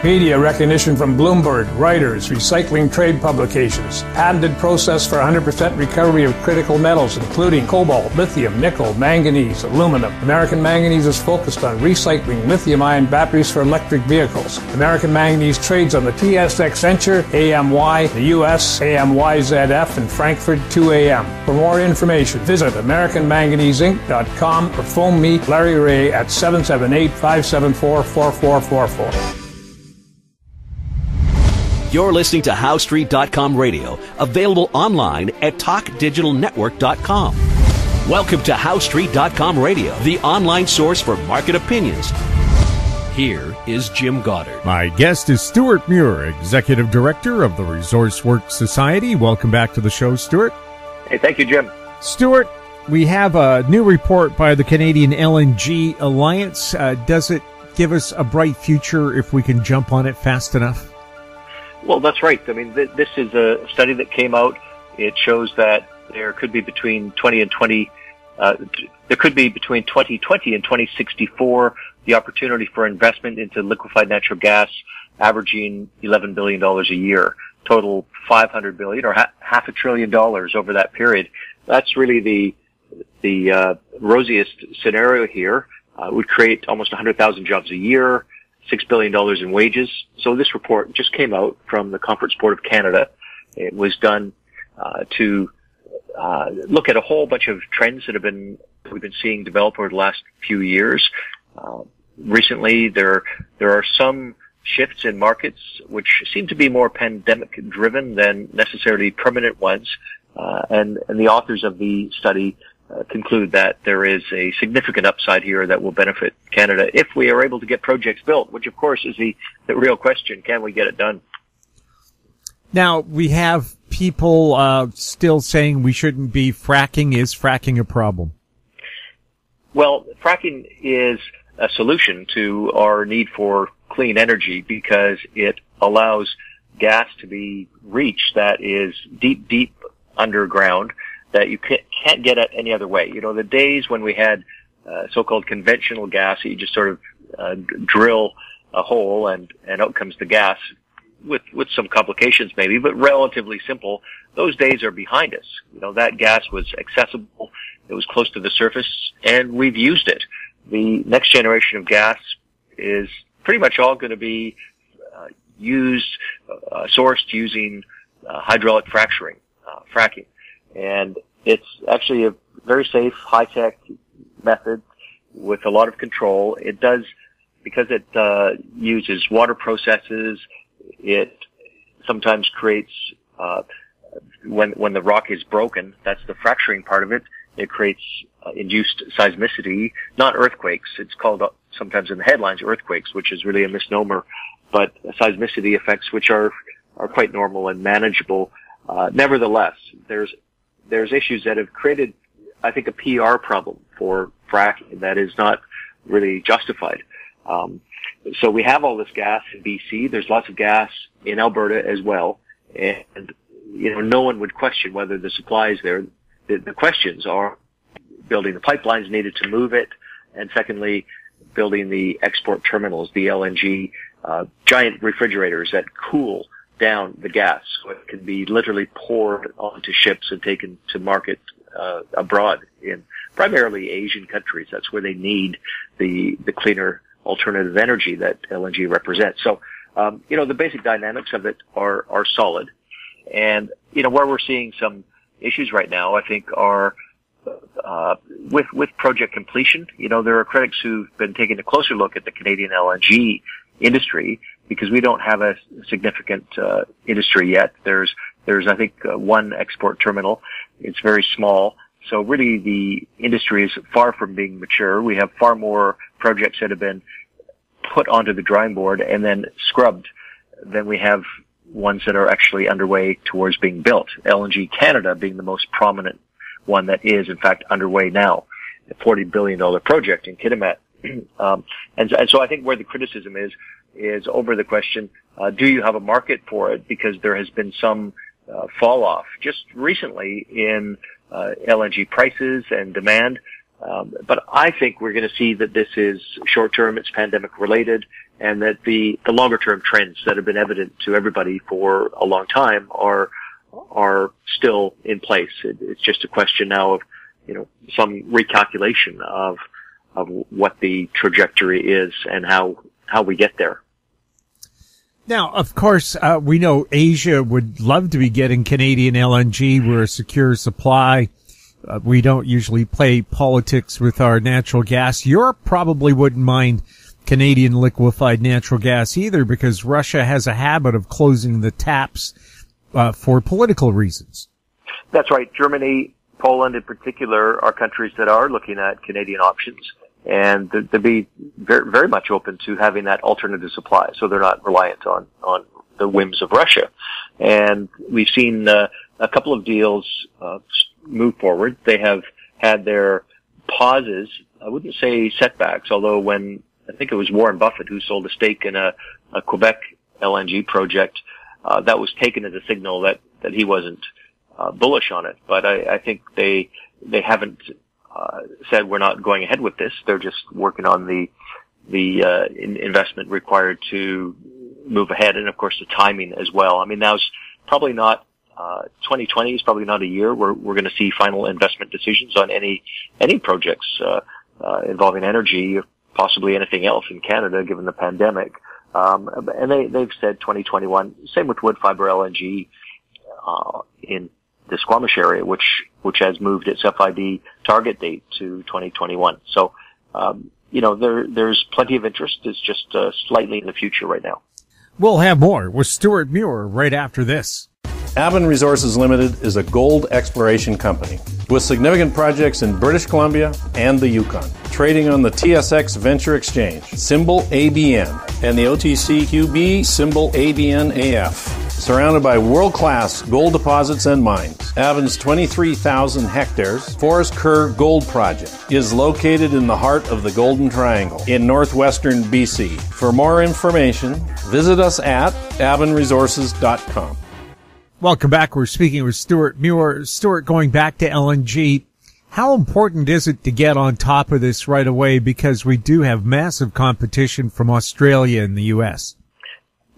Media recognition from Bloomberg, Reuters, recycling trade publications. Patented process for 100% recovery of critical metals, including cobalt, lithium, nickel, manganese, aluminum. American Manganese is focused on recycling lithium-ion batteries for electric vehicles. American Manganese trades on the TSX Venture, AMY, the US, AMYZF, and Frankfurt 2AM. For more information, visit AmericanManganeseInc.com or phone me, Larry Ray, at 778-574-4444. You're listening to HowStreet.com radio, available online at TalkDigitalNetwork.com. Welcome to HowStreet.com radio, the online source for market opinions. Here is Jim Goddard. My guest is Stewart Muir, Executive Director of the Resource Works Society. Welcome back to the show, Stewart. Hey, thank you, Jim. Stewart, we have a new report by the Canadian LNG Alliance. Does it give us a bright future if we can jump on it fast enough? Well, that's right. I mean, this is a study that came out. It shows that there could be between 2020 and 2064 the opportunity for investment into liquefied natural gas, averaging $11 billion a year, total $500 billion or half $500 billion over that period. That's really the rosiest scenario here. It would create almost 100,000 jobs a year. $6 billion in wages. So this report just came out from the Conference Board of Canada. It was done to look at a whole bunch of trends that we've been seeing develop over the last few years. Recently, there are some shifts in markets which seem to be more pandemic driven than necessarily permanent ones. And the authors of the study conclude that there is a significant upside here that will benefit Canada if we are able to get projects built, which of course is the real question. Can we get it done? Now, we have people still saying we shouldn't be fracking. Is fracking a problem? Well, fracking is a solution to our need for clean energy because it allows gas to be reached that is deep, deep underground that you can't get at any other way. You know, the days when we had so-called conventional gas, you just sort of drill a hole and out comes the gas with some complications maybe, but relatively simple. Those days are behind us. You know, that gas was accessible. It was close to the surface and we've used it. The next generation of gas is pretty much all going to be sourced using hydraulic fracking. And it's actually a very safe, high-tech method with a lot of control. It does, because it uses water processes, it sometimes creates, when the rock is broken, that's the fracturing part of it, it creates induced seismicity, not earthquakes. It's called sometimes in the headlines earthquakes, which is really a misnomer, but seismicity effects which are quite normal and manageable. Nevertheless, there's issues that have created, I think, a PR problem for fracking that is not really justified. So we have all this gas in BC. There's lots of gas in Alberta as well. And, you know, no one would question whether the supply is there. The questions are building the pipelines needed to move it. And secondly, building the export terminals, the LNG, giant refrigerators that cool down the gas so it can be literally poured onto ships and taken to market abroad in primarily Asian countries. That's where they need the cleaner alternative energy that LNG represents. So, you know, the basic dynamics of it are solid. And, you know, where we're seeing some issues right now, I think, are with project completion. You know, there are critics who've been taking a closer look at the Canadian LNG industry because we don't have a significant industry yet. There's I think one export terminal. It's very small. So really the industry is far from being mature. We have far more projects that have been put onto the drawing board and then scrubbed than we have ones that are actually underway towards being built. LNG Canada being the most prominent one that is in fact underway now. A $40 billion project in Kitimat. And so I think where the criticism is over the question, do you have a market for it? Because there has been some fall off just recently in LNG prices and demand. But I think we're going to see that this is short term, it's pandemic related, and that the longer term trends that have been evident to everybody for a long time are still in place. It's just a question now of, some recalculation of what the trajectory is and how we get there. Now, of course, we know Asia would love to be getting Canadian LNG. We're a secure supply. We don't usually play politics with our natural gas. Europe probably wouldn't mind Canadian liquefied natural gas either, because Russia has a habit of closing the taps for political reasons. That's right. Germany, Poland in particular are countries that are looking at Canadian options, and they'd be very, very much open to having that alternative supply, so they're not reliant on the whims of Russia. And we've seen a couple of deals move forward. They have had their pauses. I wouldn't say setbacks, although when I think it was Warren Buffett who sold a stake in a Quebec LNG project, that was taken as a signal that he wasn't bullish on it. But I think they haven't said we're not going ahead with this. They're just working on the investment required to move ahead, and of course the timing as well. I mean, now's probably not 2020 is probably not a year where we're going to see final investment decisions on any projects involving energy, or possibly anything else in Canada, given the pandemic. And they've said 2021. Same with wood fiber LNG in the Squamish area, which has moved its FID target date to 2021. So, there's plenty of interest. It's just slightly in the future right now. We'll have more with Stewart Muir right after this. Aben Resources Limited is a gold exploration company with significant projects in British Columbia and the Yukon, trading on the TSX Venture Exchange, symbol ABN, and the OTCQB, symbol ABNAF. Surrounded by world-class gold deposits and mines, Aben's 23,000 hectares Forest Kerr Gold Project is located in the heart of the Golden Triangle in northwestern BC. For more information, visit us at abenresources.com. Welcome back. We're speaking with Stewart Muir. Stewart, going back to LNG, how important is it to get on top of this right away, because we do have massive competition from Australia and the U.S.?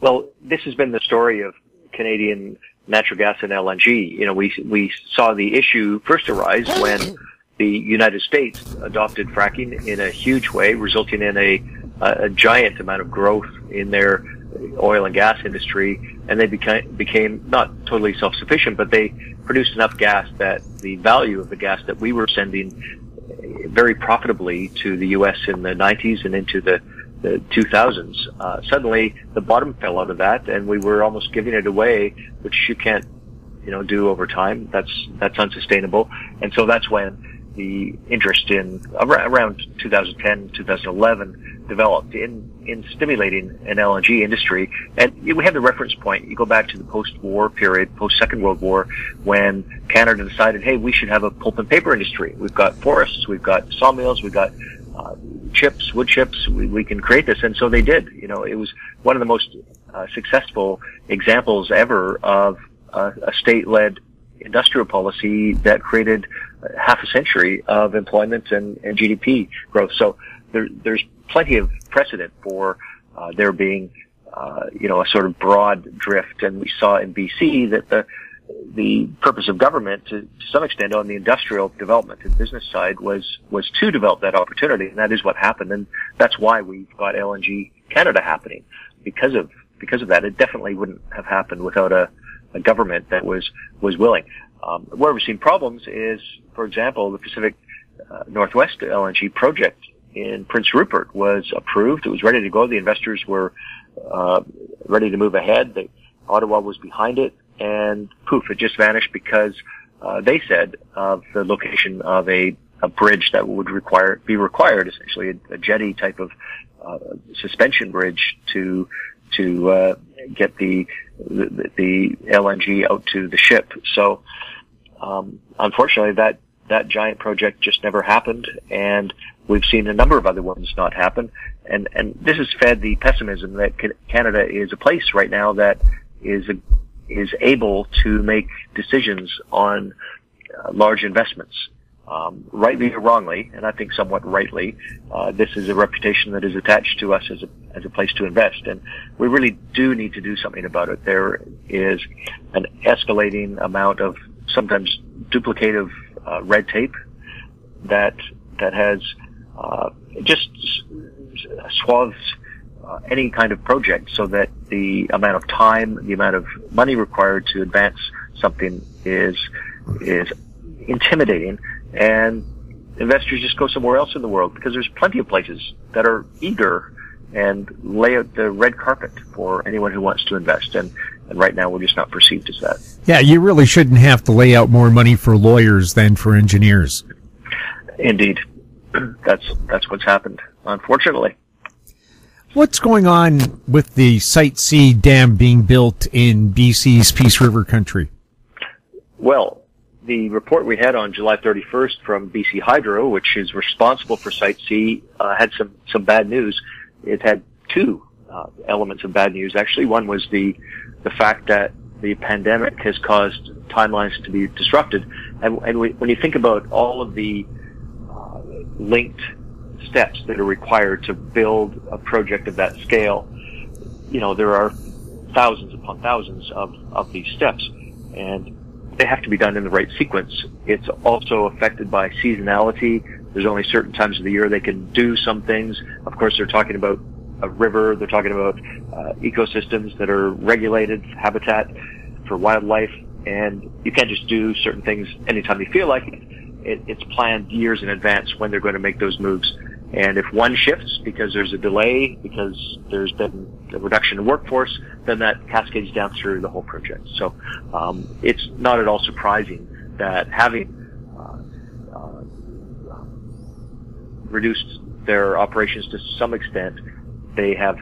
Well, this has been the story of Canadian natural gas and LNG. We saw the issue first arise when the United States adopted fracking in a huge way, resulting in a giant amount of growth in their oil and gas industry, and they became not totally self-sufficient, but they produced enough gas that the value of the gas that we were sending very profitably to the U.S. in the 90s and into the 2000s, suddenly the bottom fell out of that, and we were almost giving it away, which you can't, do over time. That's unsustainable. And so that's when the interest in around 2010, 2011 developed in stimulating an LNG industry. And we have the reference point. You go back to the post-war period, post-Second World War, when Canada decided, hey, we should have a pulp and paper industry. We've got forests, we've got sawmills, we've got wood chips, we can create this. And so they did. It was one of the most successful examples ever of a state-led industrial policy that created half a century of employment and GDP growth. So there's plenty of precedent for there being a sort of broad drift. And we saw in BC that the purpose of government to some extent on the industrial development and business side was to develop that opportunity, and that is what happened. And that's why we've got LNG Canada happening. Because of that, it definitely wouldn't have happened without a government that was willing. Where we've seen problems is, for example, the Pacific Northwest LNG project in Prince Rupert was approved. It was ready to go. The investors were ready to move ahead. Ottawa was behind it, and poof, it just vanished because they said of the location of a bridge that would be required, essentially a jetty type of suspension bridge to get the LNG out to the ship. So unfortunately, that giant project just never happened, and we've seen a number of other ones not happen. And this has fed the pessimism that Canada is a place right now that is able to make decisions on large investments. rightly or wrongly, and I think somewhat rightly, this is a reputation that is attached to us as a place to invest, and we really do need to do something about it. There is an escalating amount of sometimes duplicative red tape that has just swathes any kind of project, so that the amount of time, the amount of money required to advance something is intimidating, and investors just go somewhere else in the world, because there's plenty of places that are eager and lay out the red carpet for anyone who wants to invest, and right now we're just not perceived as that. Yeah, you really shouldn't have to lay out more money for lawyers than for engineers. Indeed. That's what's happened, unfortunately. What's going on with the Site C dam being built in BC's Peace River country? Well, the report we had on July 31st from BC Hydro, which is responsible for Site C, had some bad news. It had two elements of bad news. Actually, one was the fact that the pandemic has caused timelines to be disrupted. And when you think about all of the linked steps that are required to build a project of that scale, there are thousands upon thousands of these steps, and they have to be done in the right sequence. It's also affected by seasonality. There's only certain times of the year they can do some things. Of course, they're talking about a river. They're talking about ecosystems that are regulated, habitat for wildlife, and you can't just do certain things anytime you feel like it. It's planned years in advance when they're going to make those moves. And if one shifts because there's a delay, because there's been a reduction in workforce, then that cascades down through the whole project. So it's not at all surprising that having reduced their operations to some extent, they have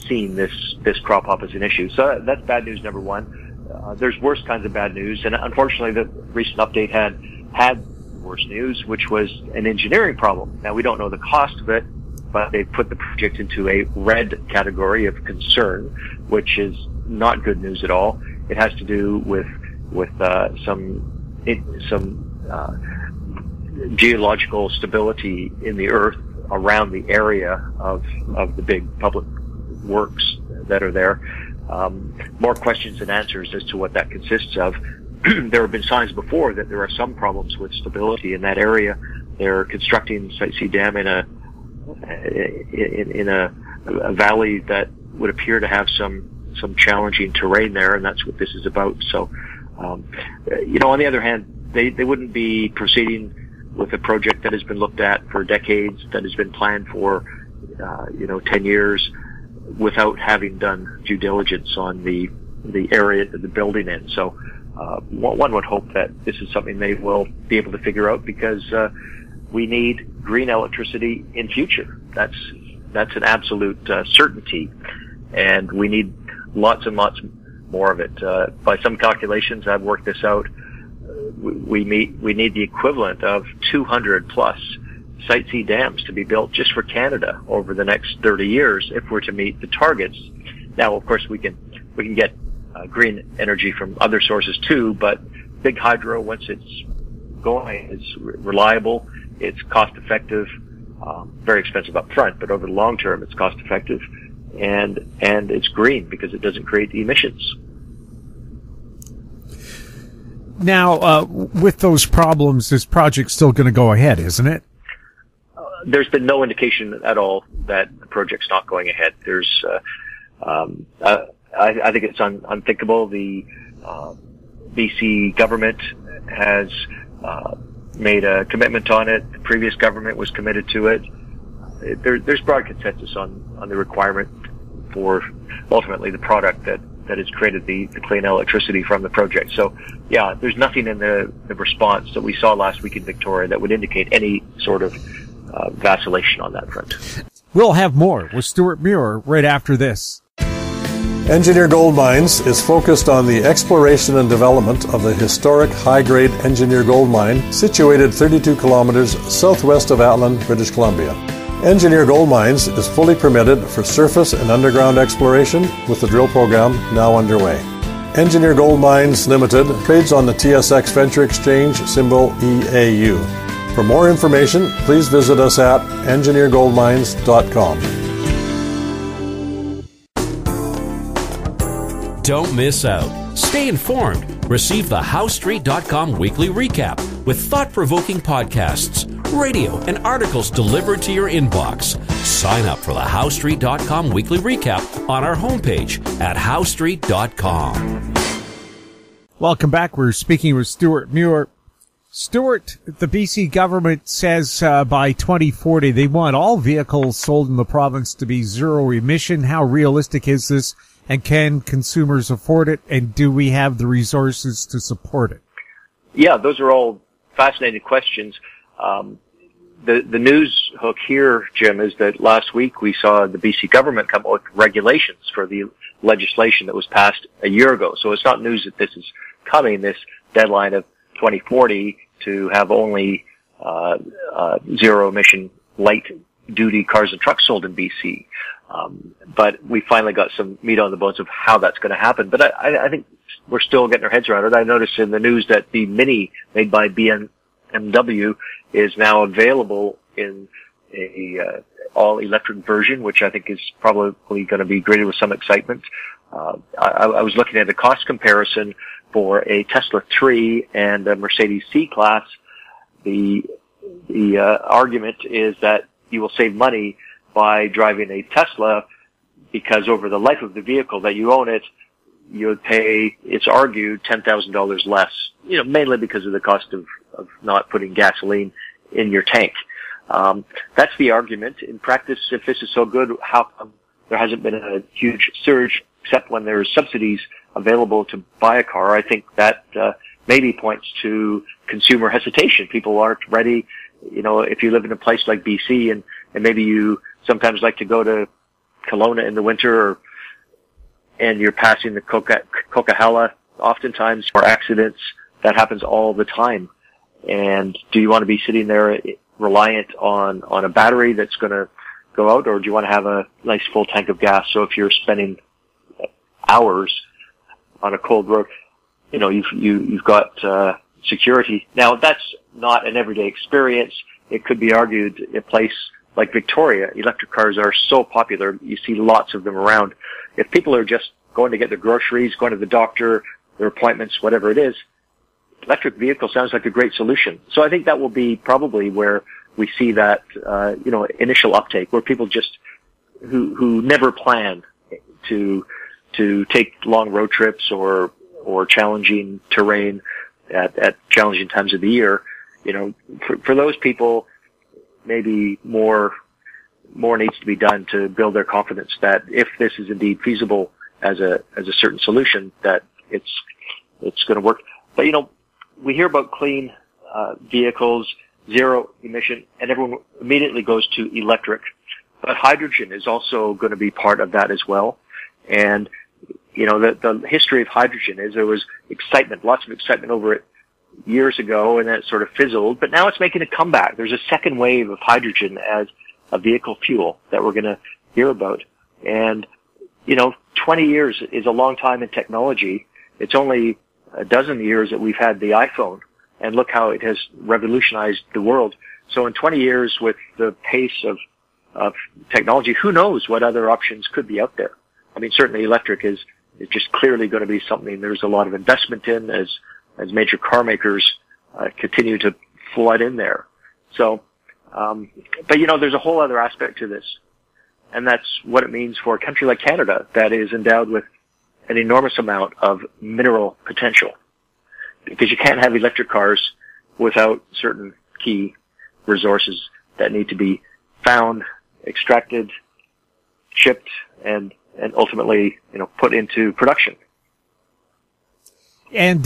seen this crop up as an issue. So that's bad news number one. There's worse kinds of bad news, and unfortunately the recent update had worse news, which was an engineering problem. Now, we don't know the cost of it, but they put the project into a red category of concern, which is not good news at all. It has to do with some geological stability in the earth around the area of the big public works that are there. More questions than answers as to what that consists of. There have been signs before that there are some problems with stability in that area. They're constructing Site C Dam in a valley that would appear to have some challenging terrain there, and that's what this is about. So, on the other hand, they wouldn't be proceeding with a project that has been looked at for decades, that has been planned for 10 years, without having done due diligence on the area that they're building in. So one would hope that this is something they will be able to figure out, because we need green electricity in future. That's an absolute certainty, and we need lots and lots more of it. By some calculations, I've worked this out. We need the equivalent of 200 plus Site C dams to be built just for Canada over the next 30 years if we're to meet the targets. Now, of course, we can get green energy from other sources too, but big hydro, once it's going, is reliable, it's cost effective, very expensive up front, but over the long term it's cost effective, and it's green because it doesn't create emissions. Now, with those problems, this project's still going to go ahead, isn't it? There's been no indication at all that the project's not going ahead. There's, I think it's unthinkable. The BC government has made a commitment on it. The previous government was committed to it. There's broad consensus on the requirement for ultimately the product that has created the clean electricity from the project. So, yeah, there's nothing in the response that we saw last week in Victoria that would indicate any sort of vacillation on that front. We'll have more with Stewart Muir right after this. Engineer Gold Mines is focused on the exploration and development of the historic high-grade Engineer Gold Mine situated 32 kilometers southwest of Atlan, British Columbia. Engineer Gold Mines is fully permitted for surface and underground exploration, with the drill program now underway. Engineer Gold Mines Limited trades on the TSX Venture Exchange, symbol EAU. For more information, please visit us at engineergoldmines.com. Don't miss out. Stay informed. Receive the HowStreet.com weekly recap with thought-provoking podcasts, radio, and articles delivered to your inbox. Sign up for the HowStreet.com weekly recap on our homepage at HowStreet.com. Welcome back. We're speaking with Stewart Muir. Stewart, the BC government says by 2040 they want all vehicles sold in the province to be zero emission. How realistic is this? And can consumers afford it? And do we have the resources to support it? Yeah, those are all fascinating questions. The news hook here, Jim, is that last week we saw the BC government come up with regulations for the legislation that was passed a year ago. So it's not news that this is coming, this deadline of 2040 to have only zero emission light duty cars and trucks sold in BC. But we finally got some meat on the bones of how that's going to happen. But I think we're still getting our heads around it. I noticed in the news that the Mini made by BMW is now available in a all-electric version, which I think is probably going to be greeted with some excitement. I was looking at a cost comparison for a Tesla 3 and a Mercedes C-Class. The argument is that you will save money by driving a Tesla because over the life of the vehicle that you own it, you would pay, it's argued, $10,000 less, mainly because of the cost of not putting gasoline in your tank. That's the argument. In practice, if this is so good, how come there hasn't been a huge surge except when there's subsidies available to buy a car? I think that maybe points to consumer hesitation. People aren't ready. If you live in a place like BC and maybe you sometimes like to go to Kelowna in the winter and you're passing the Coquihalla, oftentimes for accidents, that happens all the time. And do you want to be sitting there reliant on a battery that's going to go out, or do you want to have a nice full tank of gas? So if you're spending hours on a cold road, you've got security. Now that's not an everyday experience. It could be argued a place like Victoria, electric cars are so popular. You see lots of them around. If people are just going to get their groceries, going to the doctor, their appointments, whatever it is, electric vehicle sounds like a great solution. So I think that will be probably where we see that, initial uptake, where people just, who never plan to take long road trips or challenging terrain at challenging times of the year, for those people, maybe more needs to be done to build their confidence that if this is indeed feasible as a certain solution, that it's going to work. But we hear about clean vehicles, zero emission, and everyone immediately goes to electric. But hydrogen is also going to be part of that as well. And the history of hydrogen is there was excitement, lots of excitement over it years ago, and then it sort of fizzled, but now it's making a comeback. There's a second wave of hydrogen as a vehicle fuel that we're going to hear about. And, 20 years is a long time in technology. It's only a dozen years that we've had the iPhone, and look how it has revolutionized the world. So in 20 years with the pace of technology, who knows what other options could be out there? I mean, certainly electric is just clearly going to be something there's a lot of investment in as major car makers continue to flood in there. So, but there's a whole other aspect to this, and that's what it means for a country like Canada that is endowed with an enormous amount of mineral potential, because you can't have electric cars without certain key resources that need to be found, extracted, shipped, and ultimately, put into production. And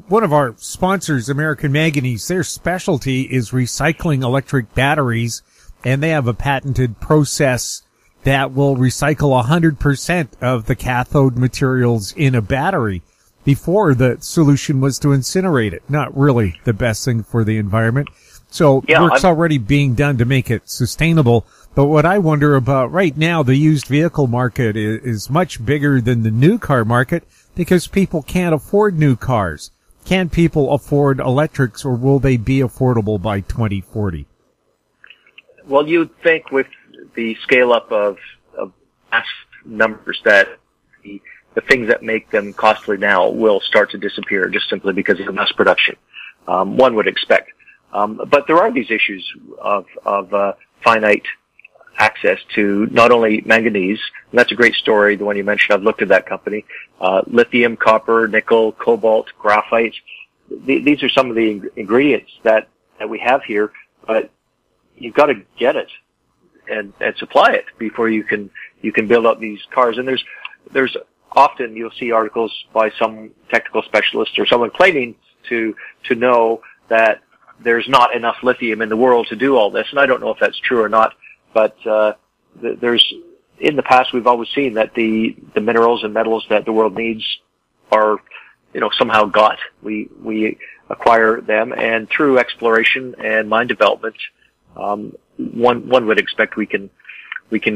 one of our sponsors, American Manganese, their specialty is recycling electric batteries, and they have a patented process that will recycle 100% of the cathode materials in a battery. Before, the solution was to incinerate it. Not really the best thing for the environment. So work's already being done to make it sustainable. But what I wonder about right now, the used vehicle market is much bigger than the new car market because people can't afford new cars. can people afford electrics, or will they be affordable by 2040? Well, you'd think with the scale up of mass numbers that the things that make them costly now will start to disappear just simply because of mass production. One would expect. But there are these issues of finite access to not only manganese, and that's a great story, the one you mentioned. I've looked at that company. Lithium, copper, nickel, cobalt, graphite. These are some of the ingredients that we have here, but you've got to get it and supply it before you can build up these cars. And there's often you'll see articles by some technical specialist or someone claiming to know that there's not enough lithium in the world to do all this, and I don't know if that's true or not. But there's in the past we've always seen that the minerals and metals that the world needs are somehow got. We acquire them, and through exploration and mine development, one would expect we can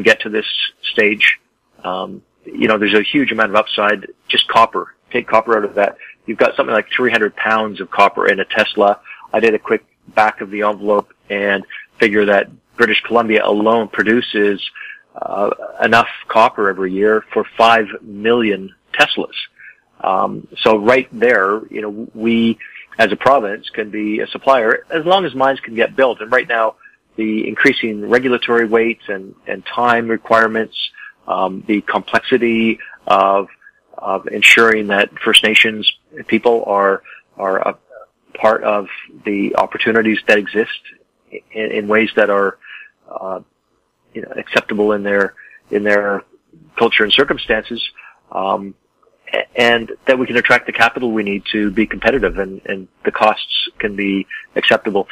get to this stage. There's a huge amount of upside. Just copper. Take copper out of that. You've got something like 300 pounds of copper in a Tesla. I did a quick back of the envelope and figure that British Columbia alone produces enough copper every year for 5 million Teslas. So right there, we as a province can be a supplier as long as mines can get built. And right now, the increasing regulatory weight and time requirements, the complexity of ensuring that First Nations people are a part of the opportunities that exist in ways that are acceptable in their culture and circumstances, and that we can attract the capital we need to be competitive, and the costs can be acceptable.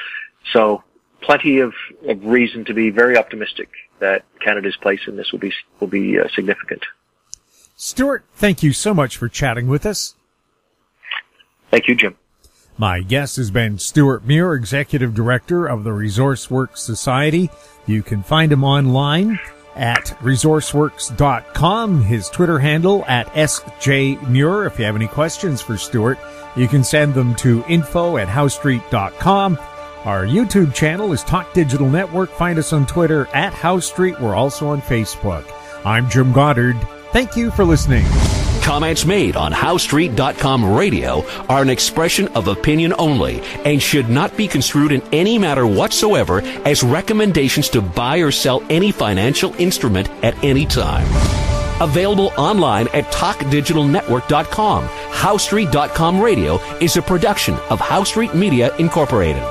So plenty of reason to be very optimistic that Canada's place in this will be significant. Stewart, thank you so much for chatting with us. Thank you, Jim. My guest has been Stewart Muir, Executive Director of the ResourceWorks Society. You can find him online at resourceworks.com. His Twitter handle at sjmuir. If you have any questions for Stewart, you can send them to info@howstreet.com. Our YouTube channel is Talk Digital Network. Find us on Twitter at HowStreet. We're also on Facebook. I'm Jim Goddard. Thank you for listening. Comments made on HowStreet.com radio are an expression of opinion only and should not be construed in any matter whatsoever as recommendations to buy or sell any financial instrument at any time. Available online at TalkDigitalNetwork.com. HowStreet.com radio is a production of HowStreet Media Incorporated.